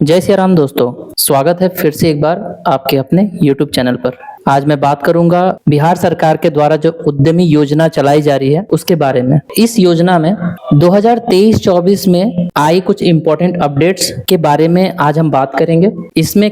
जय श्री राम दोस्तों, स्वागत है फिर से एक बार आपके अपने YouTube चैनल पर। आज मैं बात करूंगा बिहार सरकार के द्वारा जो उद्यमी योजना चलाई जा रही है उसके बारे में। इस योजना में 2023-24 में आई कुछ इम्पोर्टेंट अपडेट्स के बारे में आज हम बात करेंगे। इसमें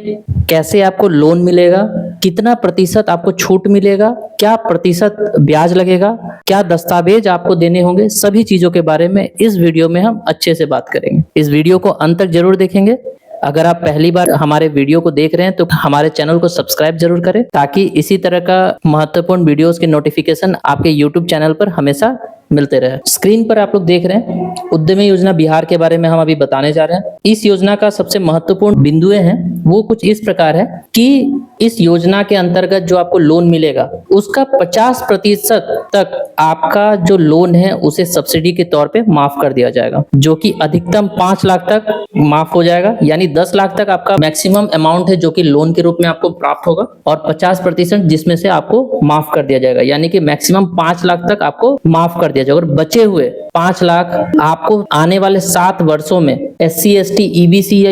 कैसे आपको लोन मिलेगा, कितना प्रतिशत आपको छूट मिलेगा, क्या प्रतिशत ब्याज लगेगा, क्या दस्तावेज आपको देने होंगे, सभी चीजों के बारे में इस वीडियो में हम अच्छे से बात करेंगे। इस वीडियो को अंत तक जरूर देखेंगे। अगर आप पहली बार हमारे वीडियो को देख रहे हैं तो हमारे चैनल को सब्सक्राइब जरूर करें ताकि इसी तरह का महत्वपूर्ण वीडियोस के नोटिफिकेशन आपके यूट्यूब चैनल पर हमेशा मिलते रहे। स्क्रीन पर आप लोग देख रहे हैं उद्यमी योजना बिहार के बारे में हम अभी बताने जा रहे हैं। इस योजना का सबसे महत्वपूर्ण बिंदुएं हैं वो कुछ इस प्रकार है कि इस योजना के अंतर्गत जो आपको लोन मिलेगा उसका 50% तक आपका जो लोन है उसे सब्सिडी के तौर पे माफ कर दिया जाएगा, जो कि अधिकतम 5 लाख तक माफ हो जाएगा। यानी 10 लाख तक आपका मैक्सिमम अमाउंट है जो कि लोन के रूप में आपको प्राप्त होगा और 50% जिसमें से आपको माफ कर दिया जाएगा, यानी कि मैक्सिमम 5 लाख तक आपको माफ कर दिया जाएगा। और बचे हुए 5 लाख आपको आने वाले 7 वर्षों में SC, ST, EBC या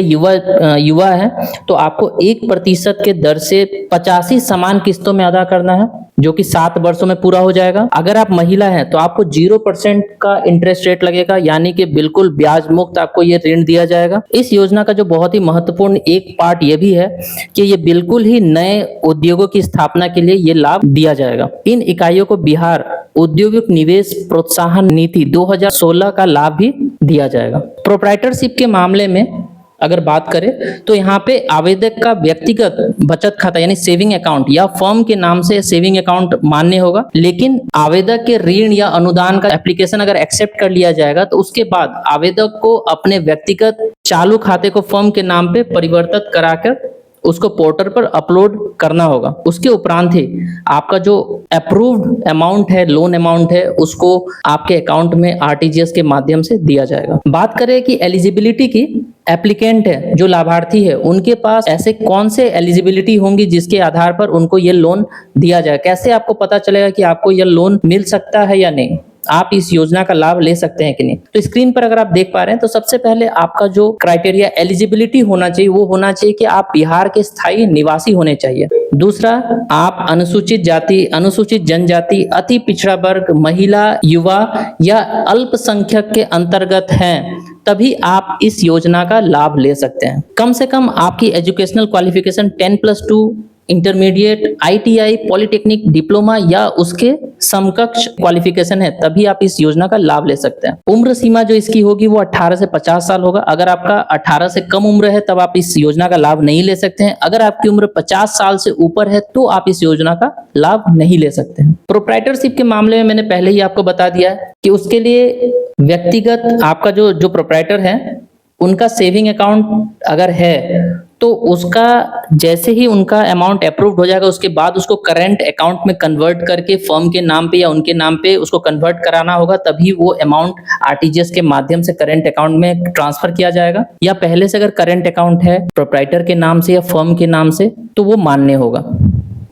युवा है तो आपको 1% के दर से 85 समान किस्तों में अदा करना है, जो कि 7 वर्षों में पूरा हो जाएगा। अगर आप महिला हैं तो आपको 0% का इंटरेस्ट रेट लगेगा, यानी कि बिल्कुल ब्याज मुक्त आपको ये ऋण दिया जाएगा। इस योजना का जो बहुत ही महत्वपूर्ण एक पार्ट ये भी है कि ये बिल्कुल ही नए उद्योगों की स्थापना के लिए ये लाभ दिया जाएगा। इन इकाइयों को बिहार औद्योगिक निवेश प्रोत्साहन नीति 2016 का लाभ भी दिया जाएगा। प्रोप्राइटरशिप के मामले में अगर बात करें तो यहाँ पे आवेदक का व्यक्तिगत बचत खाता यानी सेविंग अकाउंट या फर्म के नाम से सेविंग अकाउंट मान्य होगा, लेकिन आवेदक के ऋण या अनुदान का एप्लीकेशन अगर एक्सेप्ट कर लिया जाएगा तो उसके बाद आवेदक को अपने व्यक्तिगत चालू खाते को फर्म के नाम पे परिवर्तित कराकर उसको पोर्टल पर अपलोड करना होगा। उसके उपरांत ही आपका जो अप्रूव्ड अमाउंट है, लोन अमाउंट है, उसको आपके अकाउंट में RTGS के माध्यम से दिया जाएगा। बात करें कि एलिजिबिलिटी की, एप्लीकेंट है जो लाभार्थी है उनके पास ऐसे कौन से एलिजिबिलिटी होंगी जिसके आधार पर उनको ये लोन दिया जाए। कैसे आपको पता चलेगा कि आपको यह लोन मिल सकता है या नहीं, आप इस योजना का लाभ ले सकते हैं कि नहीं। तो स्क्रीन पर अगर आप देख पा रहे हैं तो सबसे पहले आपका जो क्राइटेरिया एलिजिबिलिटी होना चाहिए वो होना चाहिए कि आप बिहार के स्थायी निवासी होने चाहिए। दूसरा, आप अनुसूचित जाति, अनुसूचित जनजाति, अति पिछड़ा वर्ग, महिला, युवा या अल्पसंख्यक के अंतर्गत हैं, तभी आप इस योजना का लाभ ले सकते हैं। कम से कम आपकी educational qualification 10+2 intermediate, ITI, polytechnic, diploma या उसके समकक्ष क्वालिफिकेशन है, तभी आप इस योजना का लाभ ले सकते हैं। उम्र सीमा जो इसकी होगी वो 18 से 50 साल होगा। अगर आपका 18 से कम उम्र है तब आप इस योजना का लाभ नहीं ले सकते हैं। अगर आपकी उम्र 50 साल से ऊपर है तो आप इस योजना का लाभ नहीं ले सकते हैं। प्रोप्राइटरशिप के मामले में मैंने पहले ही आपको बता दिया है कि उसके लिए व्यक्तिगत आपका जो प्रोप्राइटर है उनका सेविंग अकाउंट अगर है तो उसका जैसे ही उनका अमाउंट अप्रूव्ड हो जाएगा उसके बाद उसको करंट अकाउंट में कन्वर्ट करके फर्म के नाम पे या उनके नाम पे उसको कन्वर्ट कराना होगा, तभी वो अमाउंट RTGS के माध्यम से करंट अकाउंट में ट्रांसफर किया जाएगा। या पहले से अगर करंट अकाउंट है प्रोप्राइटर के नाम से या फर्म के नाम से तो वो मान्य होगा।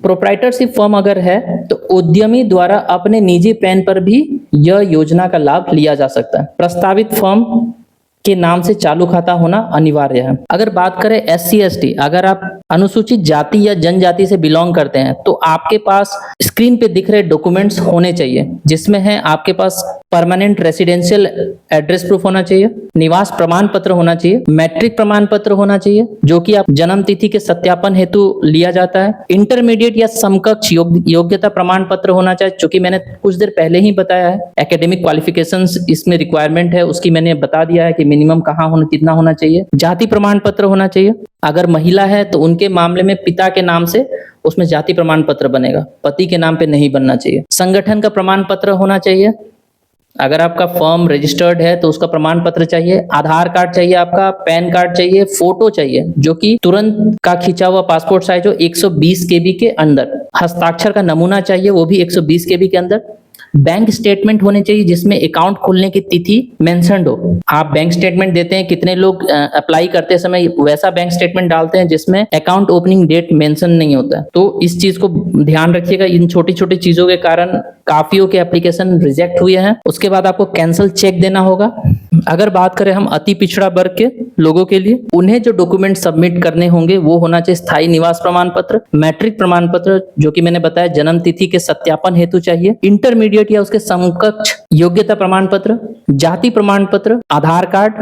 प्रोप्राइटरशिप फर्म अगर है तो उद्यमी द्वारा अपने निजी पैन पर भी यह योजना का लाभ लिया जा सकता है। प्रस्तावित फर्म के नाम से चालू खाता होना अनिवार्य है। अगर बात करें SC, ST, अगर आप अनुसूचित जाति या जनजाति से बिलोंग करते हैं तो आपके पास स्क्रीन पे दिख रहे डॉक्यूमेंट्स होने चाहिए, जिसमें है आपके पास परमानेंट रेसिडेंशियल एड्रेस प्रूफ होना चाहिए, निवास प्रमाण पत्र होना चाहिए, मैट्रिक प्रमाण पत्र होना चाहिए जो कि आप जन्म तिथि के सत्यापन हेतु लिया जाता है, इंटरमीडिएट या समकक्ष योग्यता प्रमाण पत्र होना चाहिए, जो कि मैंने कुछ देर पहले ही बताया है। एकेडमिक क्वालिफिकेशंस इसमें रिक्वायरमेंट है, उसकी मैंने बता दिया है कि मिनिमम कहाँ होना, कितना होना चाहिए। जाति प्रमाण पत्र होना चाहिए। अगर महिला है तो उनके मामले में पिता के नाम से उसमें जाति प्रमाण पत्र बनेगा, पति के नाम पे नहीं बनना चाहिए। संगठन का प्रमाण पत्र होना चाहिए। अगर आपका फर्म रजिस्टर्ड है तो उसका प्रमाण पत्र चाहिए। आधार कार्ड चाहिए, आपका पैन कार्ड चाहिए, फोटो चाहिए जो कि तुरंत का खींचा हुआ पासपोर्ट साइज हो 120 KB के अंदर। हस्ताक्षर का नमूना चाहिए, वो भी 120 KB के अंदर। बैंक स्टेटमेंट होने चाहिए जिसमें अकाउंट खोलने की तिथि मेंशन्ड हो। आप बैंक स्टेटमेंट देते हैं, कितने लोग अप्लाई करते समय वैसा बैंक स्टेटमेंट डालते हैं जिसमें अकाउंट ओपनिंग डेट मेंशन नहीं होता है। तो इस चीज को ध्यान रखिएगा। इन छोटी छोटी चीजों के कारण काफियों के एप्लीकेशन रिजेक्ट हुए हैं। उसके बाद आपको कैंसिल चेक देना होगा। अगर बात करें हम अति पिछड़ा वर्ग के लोगों के लिए, उन्हें जो डॉक्यूमेंट सबमिट करने होंगे वो होना चाहिए स्थायी निवास प्रमाण पत्र, मैट्रिक प्रमाण पत्र जो कि मैंने बताया जन्म तिथि के सत्यापन हेतु चाहिए, इंटरमीडिएट या उसके समकक्ष योग्यता प्रमाण पत्र, जाति प्रमाण पत्र, आधार कार्ड,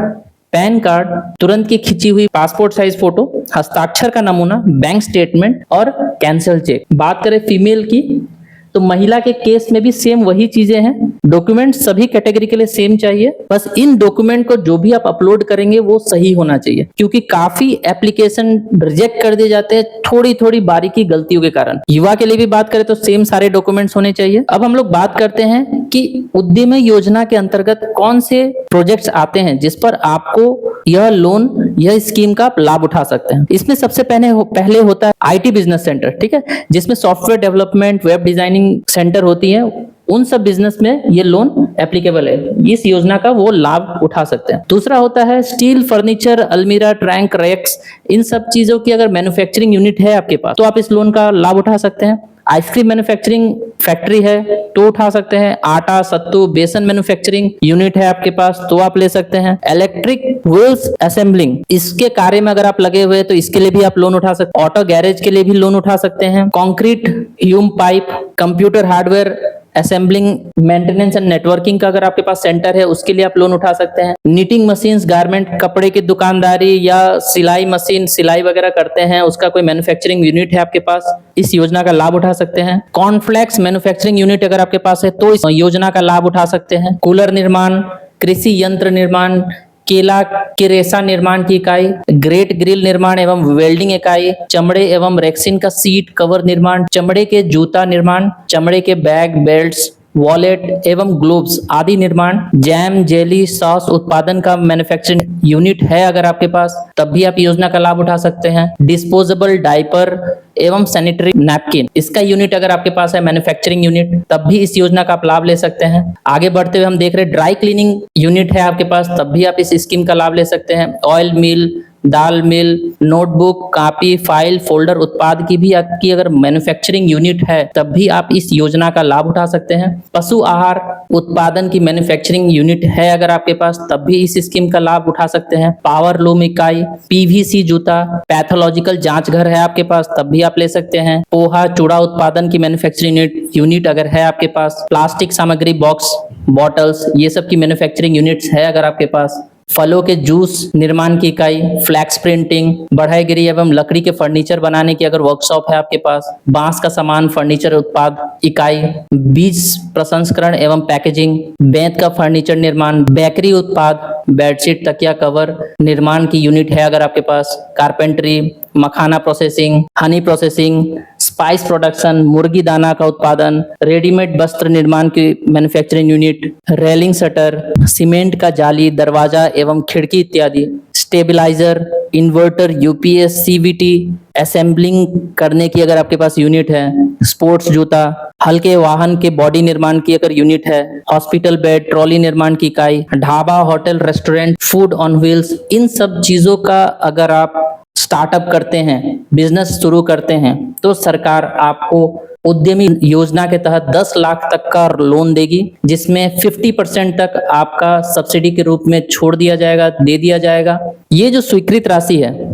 पैन कार्ड, तुरंत की खींची हुई पासपोर्ट साइज फोटो, हस्ताक्षर का नमूना, बैंक स्टेटमेंट और कैंसिल चेक। बात करें फीमेल की तो महिला के केस में भी सेम वही चीजें हैं। डॉक्यूमेंट सभी कैटेगरी के लिए सेम चाहिए, बस इन डॉक्यूमेंट को जो भी आप अपलोड करेंगे वो सही होना चाहिए, क्योंकि काफी एप्लीकेशन रिजेक्ट कर दिए जाते हैं थोड़ी थोड़ी बारीकी गलतियों के कारण। युवा के लिए भी बात करें तो सेम सारे डॉक्यूमेंट्स होने चाहिए। अब हम लोग बात करते हैं कि उद्यमी योजना के अंतर्गत कौन से प्रोजेक्ट्स आते हैं जिस पर आपको यह लोन, यह स्कीम का लाभ उठा सकते हैं। इसमें सबसे पहले होता है आईटी बिजनेस सेंटर, ठीक है, जिसमें software development, web designing centre होती है। उन सब बिजनेस में ये लोन एप्लीकेबल है, इस योजना का वो लाभ उठा सकते हैं। दूसरा होता है स्टील, फर्नीचर, अलमीरा, ट्रैंक, रैक्स, इन सब चीजों की अगर मैन्युफैक्चरिंग यूनिट है आपके पास तो आप इस लोन का लाभ उठा सकते हैं। आइसक्रीम मैन्युफैक्चरिंग फैक्ट्री है तो उठा सकते हैं। आटा, सत्तू, बेसन मैन्युफैक्चरिंग यूनिट है आपके पास तो आप ले सकते हैं। इलेक्ट्रिक व्हील्स असेंबलिंग, इसके कार्य में अगर आप लगे हुए हैं तो इसके लिए भी आप लोन उठा सकते हैं। ऑटो गैरेज के लिए भी लोन उठा सकते हैं। Concrete, Hume pipe, computer hardware assembling, maintenance and networking का अगर आपके पास सेंटर है उसके लिए आप लोन उठा सकते हैं। नीटिंग मशीन्स, गारमेंट, कपड़े की दुकानदारी या सिलाई मशीन, सिलाई वगैरह करते हैं, उसका कोई मैन्युफैक्चरिंग यूनिट है आपके पास, इस योजना का लाभ उठा सकते हैं। कॉर्नफ्लेक्स मैन्युफैक्चरिंग यूनिट अगर आपके पास है तो इस योजना का लाभ उठा सकते हैं। कूलर निर्माण, कृषि यंत्र निर्माण, केला के रेशा निर्माण की इकाई, ग्रेट ग्रिल निर्माण एवं वेल्डिंग इकाई, चमड़े एवं रेक्सिन का सीट कवर निर्माण, चमड़े के जूता निर्माण, चमड़े के बैग, बेल्ट्स, वॉलेट एवं ग्लोव्स आदि निर्माण, जैम, जेली, सॉस उत्पादन का मैन्युफैक्चरिंग यूनिट है अगर आपके पास तब भी आप योजना का लाभ उठा सकते हैं। डिस्पोजेबल डायपर एवं सैनिटरी नैपकिन, इसका यूनिट अगर आपके पास है मैन्युफैक्चरिंग यूनिट तब भी इस योजना का आप लाभ ले सकते हैं। आगे बढ़ते हुए हम देख रहे हैं ड्राई क्लीनिंग यूनिट है आपके पास तब भी आप इस स्कीम का लाभ ले सकते हैं। ऑयल मिल, दाल मिल, नोटबुक, कॉपी, फाइल, फोल्डर उत्पाद की भी आपकी अगर मैन्युफैक्चरिंग यूनिट है तब भी आप इस योजना का लाभ उठा सकते हैं। पशु आहार उत्पादन की मैन्युफैक्चरिंग यूनिट है अगर आपके पास तब भी इस स्कीम का लाभ उठा सकते हैं। पावर लूम इकाई, पीवीसी जूता, पैथोलॉजिकल जांच घर है आपके पास तब भी आप ले सकते हैं। पोहा, चूड़ा उत्पादन की मैन्युफैक्चरिंग यूनिट अगर है आपके पास, प्लास्टिक सामग्री, बॉक्स, बॉटल्स, ये सब की मैन्युफैक्चरिंग यूनिट्स है अगर आपके पास। फलों के जूस निर्माण की इकाई, फ्लैक्स प्रिंटिंग, बढ़ईगिरी एवं लकड़ी के फर्नीचर बनाने की अगर वर्कशॉप है आपके पास, बांस का सामान फर्नीचर उत्पाद इकाई, बीज प्रसंस्करण एवं पैकेजिंग, बेंत का फर्नीचर निर्माण, बेकरी उत्पाद, बेडशीट, तकिया कवर निर्माण की यूनिट है अगर आपके पास, कारपेंटरी, मखाना processing, honey processing, spice production, मुर्गी दाना का उत्पादन, रेडीमेड वस्त्र निर्माण की manufacturing unit, railing shutter, cement का जाली, दरवाजा एवं खिड़की इत्यादि, stabiliser, inverter, UPS, CVT assembling करने की अगर आपके पास यूनिट है, स्पोर्ट्स जूता, हल्के वाहन के बॉडी निर्माण की अगर यूनिट है, हॉस्पिटल बेड, ट्रॉली निर्माण की इकाई, dhaba, hotel, restaurant, food on wheels, इन सब चीजों का अगर आप स्टार्टअप करते हैं, बिजनेस शुरू करते हैं तो सरकार आपको उद्यमी योजना के तहत 10 लाख तक का लोन देगी, जिसमें 50% तक आपका सब्सिडी के रूप में छोड़ दिया जाएगा, दे दिया जाएगा। ये जो स्वीकृत राशि है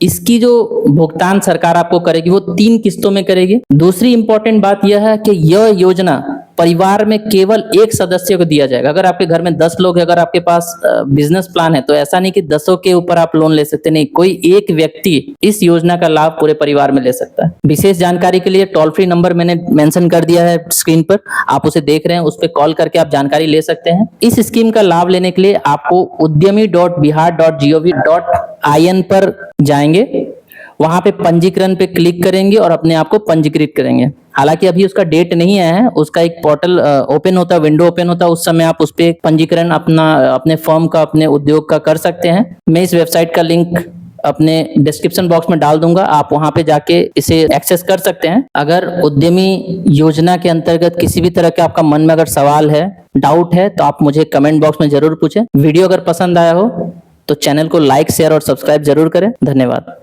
इसकी जो भुगतान सरकार आपको करेगी वो 3 किस्तों में करेगी। दूसरी इंपॉर्टेंट बात यह है कि यह योजना परिवार में केवल एक सदस्य को दिया जाएगा। अगर आपके घर में 10 लोग हैं, अगर आपके पास बिजनेस प्लान है तो ऐसा नहीं कि 10 के ऊपर आप लोन ले सकते, नहीं, कोई एक व्यक्ति इस योजना का लाभ पूरे परिवार में ले सकता है। विशेष जानकारी के लिए टोल फ्री नंबर मैंने मेंशन कर दिया है स्क्रीन पर, आप उसे देख रहे हैं, उस पर कॉल करके आप जानकारी ले सकते हैं। इस स्कीम का लाभ लेने के लिए आपको udyami.bihar.gov.in पर जाएंगे, वहां पे पंजीकरण पे क्लिक करेंगे और अपने आप को पंजीकृत करेंगे। हालांकि अभी उसका डेट नहीं आया है, उसका एक पोर्टल ओपन होता है, विंडो ओपन होता है, उस समय आप उस पे पंजीकरण अपने फर्म का, अपने उद्योग का कर सकते हैं। मैं इस वेबसाइट का लिंक अपने डिस्क्रिप्शन बॉक्स में डाल दूंगा, आप वहां पे जाके इसे एक्सेस कर सकते हैं। अगर उद्यमी योजना के अंतर्गत किसी भी तरह के आपका मन में अगर सवाल है, डाउट है, तो आप मुझे कमेंट बॉक्स में जरूर पूछें। वीडियो अगर पसंद आया हो तो चैनल को लाइक, शेयर और सब्सक्राइब जरूर करें। धन्यवाद।